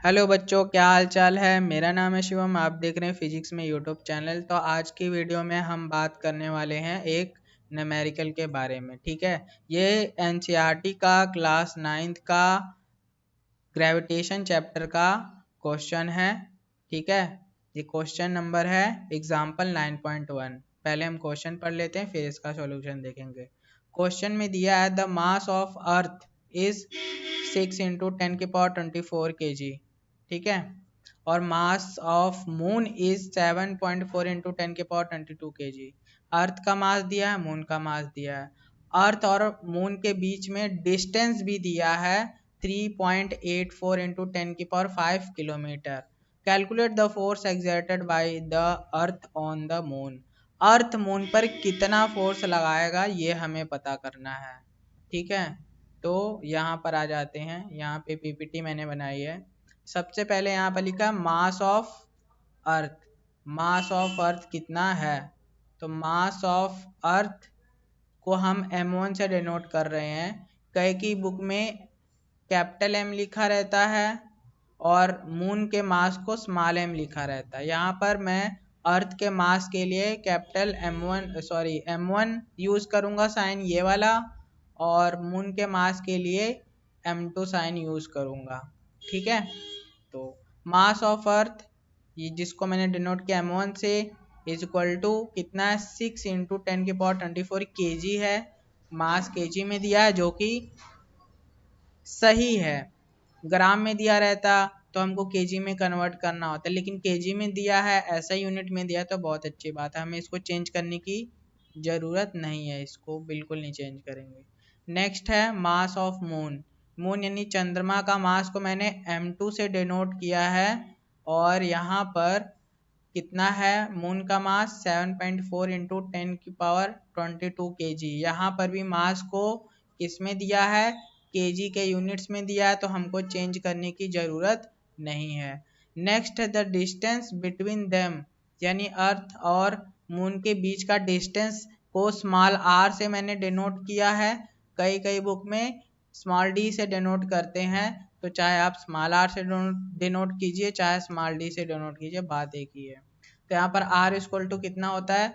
Hello बच्चों, क्या हाल चाल है। मेरा नाम है शिवम, आप देख रहे हैं फिजिक्स में यूट्यूब चैनल। तो आज की वीडियो में हम बात करने वाले हैं एक न्यूमेरिकल के बारे में। ठीक है, ये एनसीईआरटी का क्लास 9th का ग्रेविटेशन चैप्टर का क्वेश्चन है। ठीक है, ये क्वेश्चन नंबर है एग्जाम्पल 9.1। पहले हम क्वेश्चन पढ़ लेते हैं, फिर इसका सॉल्यूशन देखेंगे। क्वेश्चन में दिया है the mass of earth is 6 into 10⁻24 kg। ठीक है, और mass of moon is 7.4 into 10⁻22 kg। अर्थ का मास दिया है, मून का मास दिया है। अर्थ और मून के बीच में डिस्टेंस भी दिया है 3.84 into 10⁵ kilometre. Calculate the force exerted by the earth on the moon. Earth moon पर कितना फोर्स लगाएगा ये हमें पता करना है। ठीक है, तो यहाँ पर आ जाते हैं। यहाँ पे पीपीटी मैंने बनाई है। सबसे पहले यहाँ पर लिखा mass of earth. Mass of earth कितना है, तो मास ऑफ अर्थ को हम m1 से डिनोट कर रहे हैं। कई की बुक में कैपिटल M लिखा रहता है और मून के मास को स्मॉल m लिखा रहता है। यहाँ पर मैं अर्थ के मास के लिए कैपिटल m1 यूज करूँगा, साइन ये वाला, और मून के मास के लिए m2 साइन यूज करूँगा। ठीक है, तो मास ऑफ अर्थ ये जिसको मैंने डिनोट किया m1 से इज इक्वल टू कितना है, 6 इंटू 10⁻24 kg है। मास kg में दिया है जो कि सही है। ग्राम में दिया रहता तो हमको केजी में कन्वर्ट करना होता, लेकिन केजी में दिया है, ऐसा यूनिट में दिया तो बहुत अच्छी बात है। हमें इसको चेंज करने की ज़रूरत नहीं है, इसको बिल्कुल नहीं चेंज करेंगे। नेक्स्ट है मास ऑफ मून। मून यानी चंद्रमा का मास को मैंने m2 से डिनोट किया है, और यहाँ पर कितना है मून का मास 7.4 इंटू 10⁻22 kg। यहाँ पर भी मास को किसमें दिया है, केजी के यूनिट्स में दिया है, तो हमको चेंज करने की ज़रूरत नहीं है। नेक्स्ट है द डिस्टेंस बिटवीन देम, यानी अर्थ और मून के बीच का डिस्टेंस को स्मॉल r से मैंने डिनोट किया है। कई कई बुक में स्मॉल d से डिनोट करते हैं, तो चाहे आप स्मॉल r से डिनोट कीजिए चाहे स्मॉल d से डिनोट कीजिए, बात एक ही है। तो यहाँ पर r इक्वल टू कितना होता है,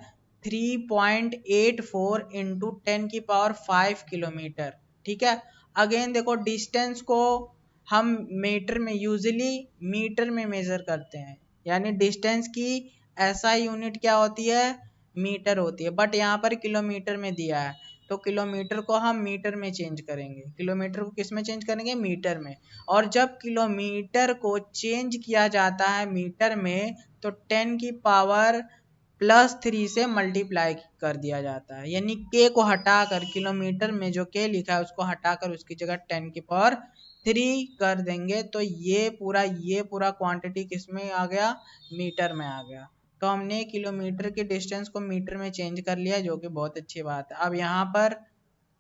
3.84 इंटू 10⁵ किलोमीटर। ठीक है, अगेन देखो डिस्टेंस को हम मीटर में यूजली मीटर में मेजर करते हैं, यानी डिस्टेंस की ऐसा यूनिट क्या होती है, मीटर होती है। बट यहाँ पर किलोमीटर में दिया है, तो किलोमीटर को हम मीटर में चेंज करेंगे। किलोमीटर को किस में चेंज करेंगे, मीटर में। और जब किलोमीटर को चेंज किया जाता है मीटर में, तो 10⁻+3 से मल्टीप्लाई कर दिया जाता है, यानी k को हटाकर किलोमीटर में जो k लिखा है उसको हटाकर उसकी जगह 10⁻3 कर देंगे, तो ये पूरा क्वांटिटी किस में आ गया, मीटर में आ गया। तो हमने किलोमीटर के डिस्टेंस को मीटर में चेंज कर लिया, जो कि बहुत अच्छी बात है। अब यहाँ पर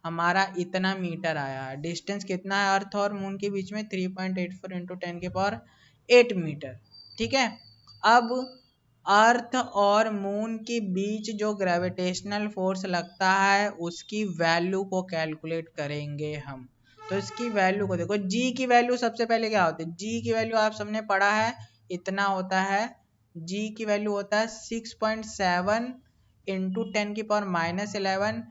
हमारा इतना मीटर आया है। डिस्टेंस कितना है अर्थ और मून के बीच में, 3.84 इंटू 10⁸ मीटर। ठीक है, अब अर्थ और मून के बीच जो ग्रेविटेशनल फोर्स लगता है उसकी वैल्यू को कैलकुलेट करेंगे हम। तो इसकी वैल्यू को देखो, जी की वैल्यू सबसे पहले क्या होती है, जी की वैल्यू आप सबने पढ़ा है, इतना होता है। जी की वैल्यू होता है 6.7 इंटू 10⁻11,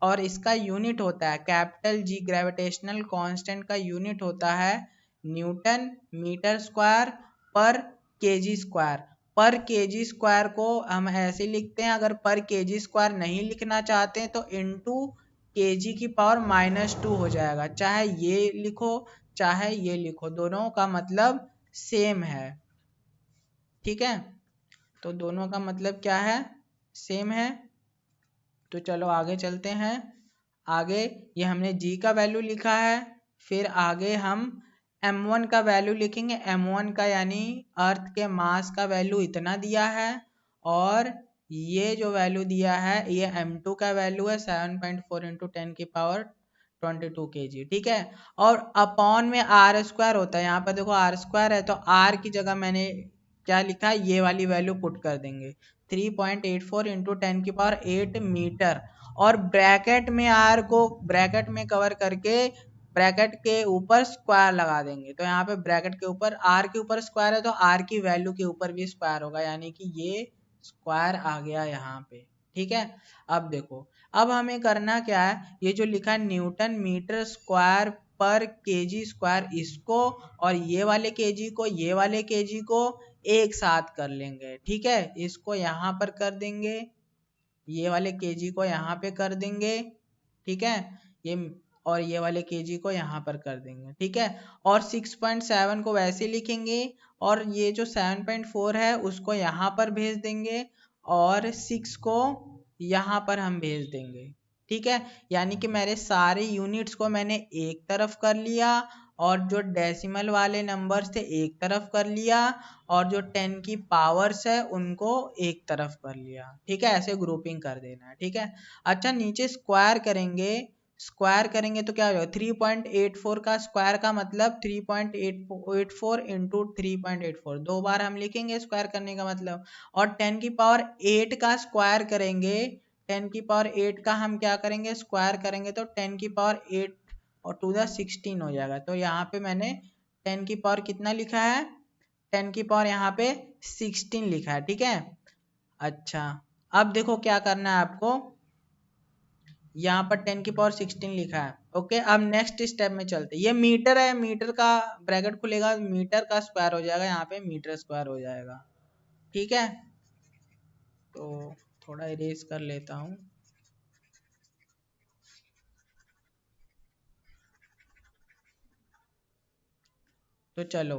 और इसका यूनिट होता है कैपिटल जी। ग्रेविटेशनल कांस्टेंट का यूनिट होता है न्यूटन मीटर स्क्वायर पर केजी स्क्वायर। पर केजी स्क्वायर को हम ऐसे लिखते हैं, अगर पर केजी स्क्वायर नहीं लिखना चाहते हैं तो इनटू केजी की पावर -2 हो जाएगा। चाहे ये लिखो चाहे ये लिखो, दोनों का मतलब सेम है। ठीक है, तो दोनों का मतलब क्या है, सेम है। तो चलो आगे चलते हैं। आगे ये हमने g का वैल्यू लिखा है, फिर आगे हम m1 का वैल्यू लिखेंगे। m1 का यानी अर्थ के मास का वैल्यू इतना दिया है, और ये जो वैल्यू दिया है ये m2 का वैल्यू है 7.4 इंटू 10⁻22 kg। ठीक है, और अपॉन में r स्क्वायर होता है। यहाँ पर देखो r स्क्वायर है, तो r की जगह मैंने क्या लिखा है, ये वाली वैल्यू पुट कर देंगे, 3.84 इंटू 10⁸ मीटर। और ब्रैकेट में r को ब्रैकेट में कवर करके ब्रैकेट के ऊपर स्क्वायर लगा देंगे, तो यहाँ पे ब्रैकेट के ऊपर आर के ऊपर स्क्वायर है तो आर की वैल्यू के ऊपर भी स्क्वायर होगा, यानी कि ये स्क्वायर आ गया यहाँ पे। ठीक है, अब देखो, अब हमें करना क्या है, ये जो लिखा है न्यूटन मीटर स्क्वायर पर केजी स्क्वायर, इसको और ये वाले केजी को ये वाले केजी को एक साथ कर लेंगे। ठीक है, इसको यहाँ पर कर देंगे, ये वाले केजी को यहाँ पे कर देंगे। ठीक है, ये और ये वाले केजी को यहाँ पर कर देंगे। ठीक है, और 6.7 को वैसे लिखेंगे, और ये जो 7.4 है उसको यहाँ पर भेज देंगे, और 6 को यहाँ पर हम भेज देंगे। ठीक है, यानी कि मेरे सारे यूनिट्स को मैंने एक तरफ कर लिया, और जो डेसिमल वाले नंबर्स थे एक तरफ कर लिया, और जो 10 की पावर्स है उनको एक तरफ कर लिया। ठीक है, ऐसे ग्रुपिंग कर देना है। ठीक है, अच्छा नीचे स्क्वायर करेंगे, स्क्वायर करेंगे तो क्या हो जाएगा, 3.84 का स्क्वायर का मतलब 3.84 इंटू 3.84, दो बार हम लिखेंगे स्क्वायर करने का मतलब, और 10 की पावर 8 का स्क्वायर करेंगे, 10 की पावर 8 का हम क्या करेंगे, स्क्वायर करेंगे तो 10 की पावर 8 और टू द 16 हो जाएगा। तो यहाँ पे मैंने 10 की पावर कितना लिखा है, 10 की पावर यहाँ पे 16 लिखा है। ठीक है, अच्छा अब देखो क्या करना है आपको, यहाँ पर 10 की पावर 16 लिखा है। ओके, अब नेक्स्ट स्टेप में चलते हैं, ये मीटर है, मीटर का ब्रैकेट खुलेगा, मीटर का स्क्वायर हो जाएगा, यहाँ पे मीटर स्क्वायर हो जाएगा। ठीक है, तो थोड़ा इरेज कर लेता हूँ। तो चलो,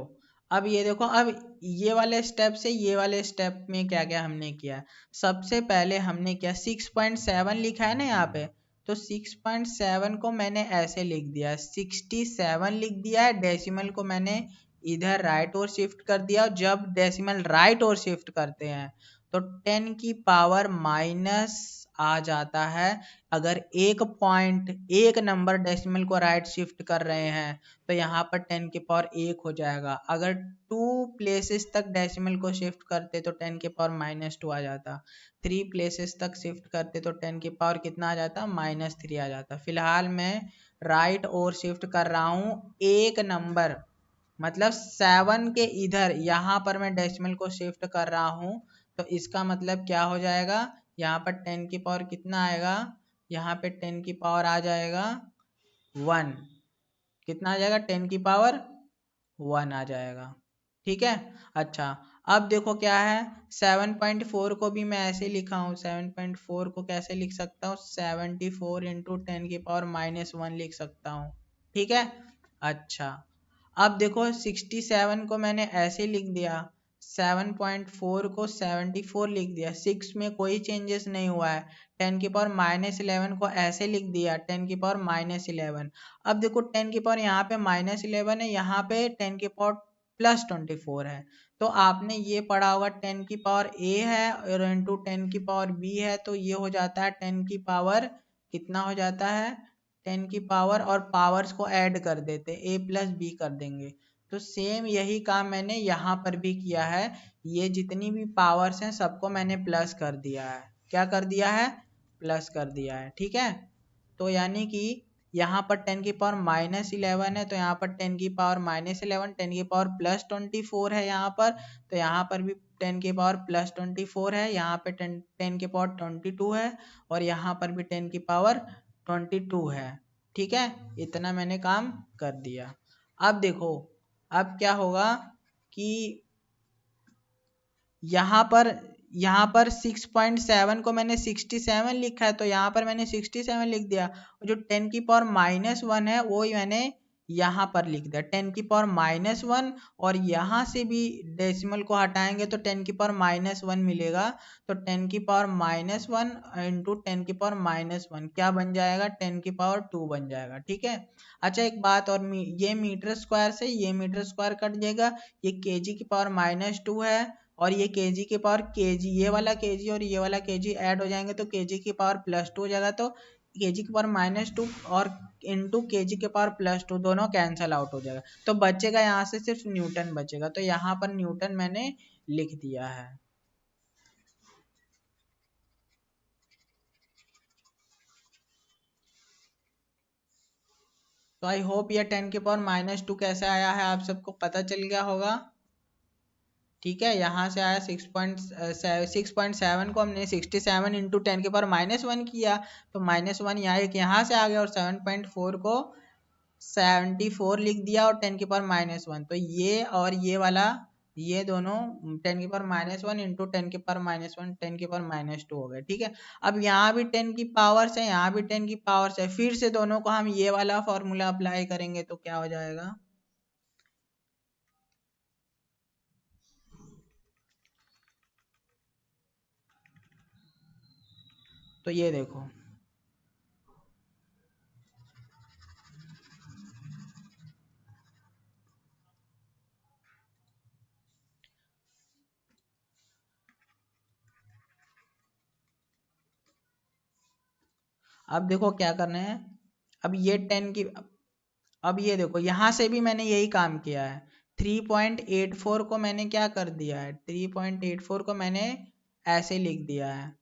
अब ये देखो, अब ये वाले स्टेप से ये वाले स्टेप में क्या क्या हमने किया, सबसे पहले हमने क्या 6.7 लिखा है ना यहाँ पे, तो 6.7 को मैंने ऐसे लिख दिया, 67 लिख दिया है, डेसिमल को मैंने इधर राइट और शिफ्ट कर दिया, और जब डेसिमल राइट और शिफ्ट करते हैं तो 10 की पावर माइनस आ जाता है। अगर एक पॉइंट एक नंबर डेसिमल को राइट शिफ्ट कर रहे हैं तो यहाँ पर 10 की पावर 1 हो जाएगा, अगर 2 प्लेसेस तक डेसिमल को शिफ्ट करते तो 10 की पावर -2 आ जाता, 3 प्लेसेस तक शिफ्ट करते तो 10 की पावर कितना आ जाता, -3 आ जाता। फिलहाल मैं राइट और शिफ्ट कर रहा हूँ एक नंबर, मतलब 7 के इधर यहाँ पर मैं डेसिमल को शिफ्ट कर रहा हूँ, तो इसका मतलब क्या हो जाएगा, यहाँ पर 10 की पावर कितना आएगा, यहाँ पे 10 की पावर आ जाएगा 1, कितना आ जाएगा, 10 की पावर 1 आ जाएगा। ठीक है, अच्छा अब देखो क्या है, 7.4 को भी मैं ऐसे लिखा हूँ, 7.4 को कैसे लिख सकता हूँ, 74 इंटू 10 की पावर -1 लिख सकता हूँ। ठीक है, अच्छा अब देखो 67 को मैंने ऐसे लिख दिया, 7.4 को 74 लिख दिया, 6 में कोई चेंजेस नहीं हुआ है, 10 की पावर -11 को ऐसे लिख दिया, 10 की पावर -11। अब देखो 10 की पावर यहाँ पे -11 है, यहाँ पे 10 की पावर +24 है, तो आपने ये पढ़ा होगा 10 की पावर a है और इंटू 10 की पावर b है, तो ये हो जाता है 10 की पावर कितना हो जाता है, 10 की पावर और पावर्स को ऐड कर देते, a प्लस बी कर देंगे। तो सेम यही काम मैंने यहाँ पर भी किया है, ये जितनी भी पावर्स हैं सबको मैंने प्लस कर दिया है, क्या कर दिया है, प्लस कर दिया है। ठीक है, तो यानी कि यहाँ पर 10 की पावर -11 है, तो यहाँ पर 10 की पावर -11, 10 की पावर +24 है यहाँ पर, तो यहाँ पर भी 10 की पावर +24 है, यहाँ पे 10 की पावर 22 है, और यहाँ पर भी 10 की पावर 22 है। ठीक है, इतना मैंने काम कर दिया। अब देखो, अब क्या होगा कि यहाँ पर 6.7 को मैंने 67 लिखा है, तो यहाँ पर मैंने 67 लिख दिया, जो 10 की पावर -1 है वो मैंने यहाँ पर लिख दिया, 10 की पावर -1, और यहाँ से भी डेसिमल को हटाएंगे तो 10 की पावर -1 मिलेगा, तो 10 की पावर -1 इंटू 10 की पावर -1 क्या बन जाएगा, 10 की पावर 2 बन जाएगा। ठीक है, अच्छा एक बात और, ये मीटर स्क्वायर से ये मीटर स्क्वायर कट जाएगा, ये केजी की पावर -2 है, और ये केजी के पावर केजी, ये वाला केजी और ये वाला केजी ऐड हो जाएंगे तो केजी की पावर +2 हो जाएगा, तो केजी की पावर -2 और इंटू केजी के पावर +2 दोनों कैंसल आउट हो जाएगा, तो बचेगा यहाँ से सिर्फ न्यूटन बचेगा, तो यहाँ पर न्यूटन मैंने लिख दिया है। तो आई होप ये 10⁻² कैसे आया है आप सबको पता चल गया होगा। ठीक है, यहाँ से आया 6.7 को हमने 67 इंटू 10⁻⁻1 किया, तो -1 यहाँ एक यहाँ से आ गया, और 7.4 को 74 लिख दिया और 10⁻1, तो ये और ये वाला ये दोनों 10⁻1 इंटू 10⁻1 10⁻2 हो गए। ठीक है, अब यहाँ भी 10 की पावर्स है, यहाँ भी 10 की पावर्स है, फिर से दोनों को हम ये वाला फॉर्मूला अप्लाई करेंगे तो क्या हो जाएगा, तो ये देखो अब देखो क्या करना है, अब ये 10 की, अब ये देखो यहाँ से भी मैंने यही काम किया है, 3.84 को मैंने क्या कर दिया है, 3.84 को मैंने ऐसे लिख दिया है,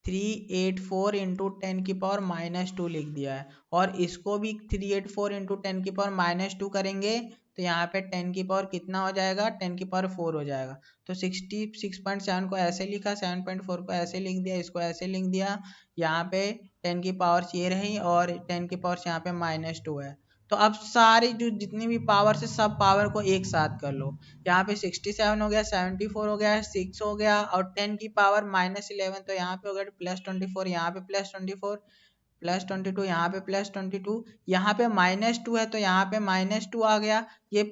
384 इंटू 10⁻⁻2 लिख दिया है, और इसको भी 384 इंटू 10⁻⁻2 करेंगे तो यहाँ पे 10 की पावर कितना हो जाएगा, 10⁻4 हो जाएगा, तो 66.7 को ऐसे लिखा, 7.4 को ऐसे लिख दिया, इसको ऐसे लिख दिया, यहाँ पे 10 की पावर्स ये रही और 10 की पावर्स यहाँ पे -2 है। तो अब सारी जो जितनी भी पावर है सब पावर को एक साथ कर लो, यहाँ पे 67 हो गया, 74 हो गया, 6 हो गया, और 10 की पावर -11, तो यहाँ पे हो गया +24, यहाँ पे +24, +22, यहाँ पे +22, यहाँ पे -2 है तो यहाँ पे -2 आ गया, ये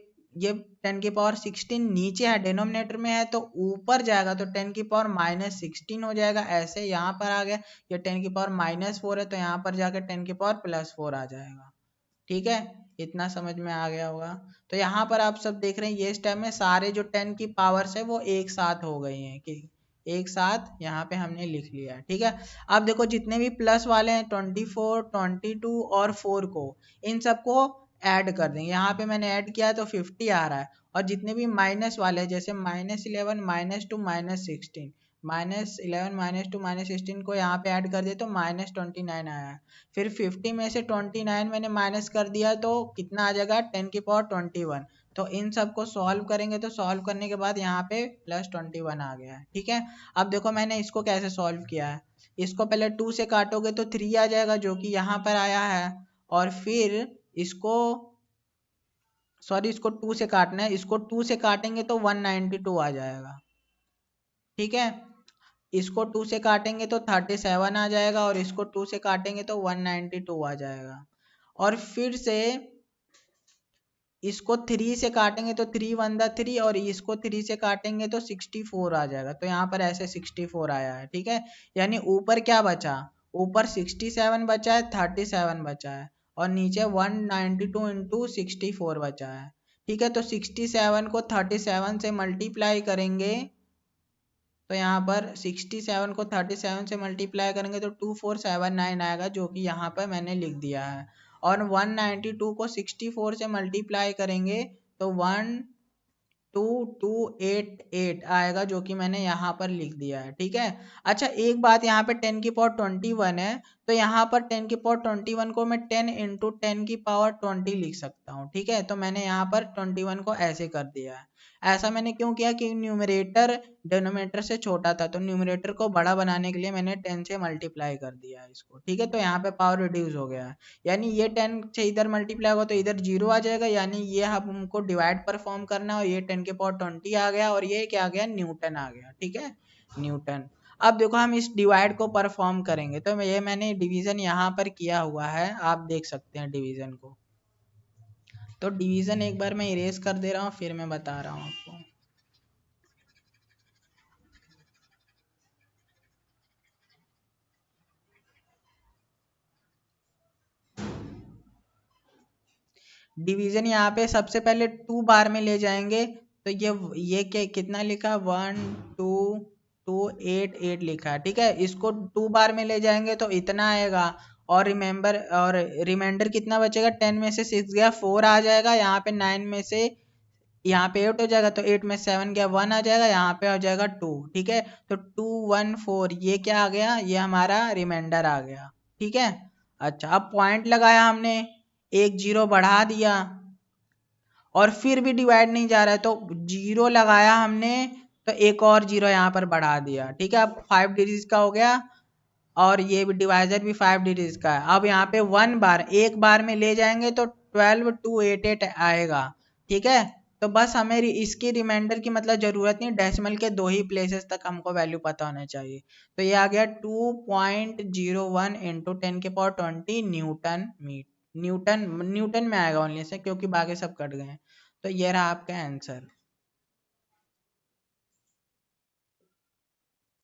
10⁻16 नीचे है, डिनोमिनेटर में है, तो ऊपर जाएगा तो 10⁻16 हो जाएगा, ऐसे यहाँ पर आ गया, ये 10⁻4 है तो यहाँ पर जाकर 10⁻+4 आ जाएगा। ठीक है, इतना समझ में आ गया होगा। तो यहाँ पर आप सब देख रहे हैं ये स्टेप में सारे जो 10 की पावर्स है वो एक साथ हो गई हैं, कि एक साथ यहाँ पे हमने लिख लिया है। ठीक है, अब देखो जितने भी प्लस वाले हैं 24, 22 और 4 को, इन सबको ऐड कर देंगे, यहाँ पे मैंने ऐड किया है तो 50 आ रहा है, और जितने भी माइनस वाले हैं जैसे -11, -2, -16, -11, -2, -16 को यहाँ पे ऐड कर दिए तो -29 आया है, फिर 50 में से 29 मैंने माइनस कर दिया तो कितना आ जाएगा, 10⁻21, तो इन सबको सॉल्व करेंगे तो सॉल्व करने के बाद यहाँ पे +21 आ गया है। ठीक है, अब देखो मैंने इसको कैसे सॉल्व किया है, इसको पहले 2 से काटोगे तो 3 आ जाएगा जो कि यहाँ पर आया है, और फिर इसको सॉरी इसको 2 से काटना है, इसको 2 से काटेंगे तो 192 आ जाएगा। ठीक है, इसको 2 से काटेंगे तो 37 आ जाएगा, और इसको 2 से काटेंगे तो 192 आ जाएगा, और फिर से इसको 3 से काटेंगे तो 3 1 3, और इसको 3 से काटेंगे तो 64 आ जाएगा, तो यहाँ पर ऐसे 64 आया है। ठीक है, यानी ऊपर क्या बचा, ऊपर 67 बचा है, 37 बचा है, और नीचे 192 इंटू 64 बचा है। ठीक है, तो 67 को 37 से मल्टीप्लाई करेंगे तो यहाँ पर 67 को 37 से मल्टीप्लाई करेंगे तो 2479 आएगा, जो कि यहाँ पर मैंने लिख दिया है, और 192 को 64 से मल्टीप्लाई करेंगे तो 12288 आएगा, जो कि मैंने यहाँ पर लिख दिया है। ठीक है, अच्छा एक बात, यहाँ पे 10⁻21 है, तो यहाँ पर 10⁻21 को मैं 10 इंटू 10⁻20 लिख सकता हूँ। ठीक है, तो मैंने यहाँ पर 21 को ऐसे कर दिया है। ऐसा मैंने क्यों किया कि न्यूमरेटर डिनोमिनेटर से छोटा था, तो न्यूमरेटर को बड़ा बनाने के लिए मैंने 10 से मल्टीप्लाई कर दिया है इसको। ठीक है, तो यहाँ पे पावर रिड्यूस हो गया है, यानी ये 10 से इधर मल्टीप्लाई होगा तो इधर 0 आ जाएगा, यानी ये हमको डिवाइड परफॉर्म करना है, और ये 10⁻20 आ गया, और ये क्या आ गया, न्यूटन आ गया। ठीक है, न्यूटन। अब देखो हम इस डिवाइड को परफॉर्म करेंगे, तो ये मैंने डिवीजन यहाँ पर किया हुआ है, आप देख सकते हैं डिवीजन को, तो डिवीजन एक बार मैं इरेज कर दे रहा हूँ फिर मैं बता रहा हूँ आपको। डिवीजन यहाँ पे सबसे पहले 2 बार में ले जाएंगे, तो ये क्या कितना लिखा, 12288 लिखा है। ठीक है, इसको 2 बार में ले जाएंगे तो इतना आएगा, और रिमाइंडर कितना बचेगा, 10 में से 6 गया 4 आ जाएगा, यहाँ पे 9 में से यहाँ पे 8 हो जाएगा, तो 8 में 7 गया 1 आ जाएगा, यहाँ पे हो जाएगा 2। ठीक है, तो 214 ये क्या आ गया, ये हमारा रिमाइंडर आ गया। ठीक है, अच्छा अब पॉइंट लगाया हमने, एक जीरो बढ़ा दिया और फिर भी डिवाइड नहीं जा रहा है, तो जीरो लगाया हमने तो एक और जीरो यहाँ पर बढ़ा दिया। ठीक है, अब 5 डिजिट का हो गया और ये भी डिवाइजर भी 5 डिजिट का है। अब यहाँ पे वन बार एक बार में ले जाएंगे तो 12288 आएगा। ठीक है, तो बस हमें इसकी रिमाइंडर की मतलब जरूरत नहीं, डेसिमल के दो ही प्लेसेस तक हमको वैल्यू पता होना चाहिए। तो ये आ गया 2.01 इंटू 10⁻20 न्यूटन मीटर। न्यूटन में आएगा ओनली से, क्योंकि बाकी सब कट गए हैं। तो ये रहा आपका आंसर।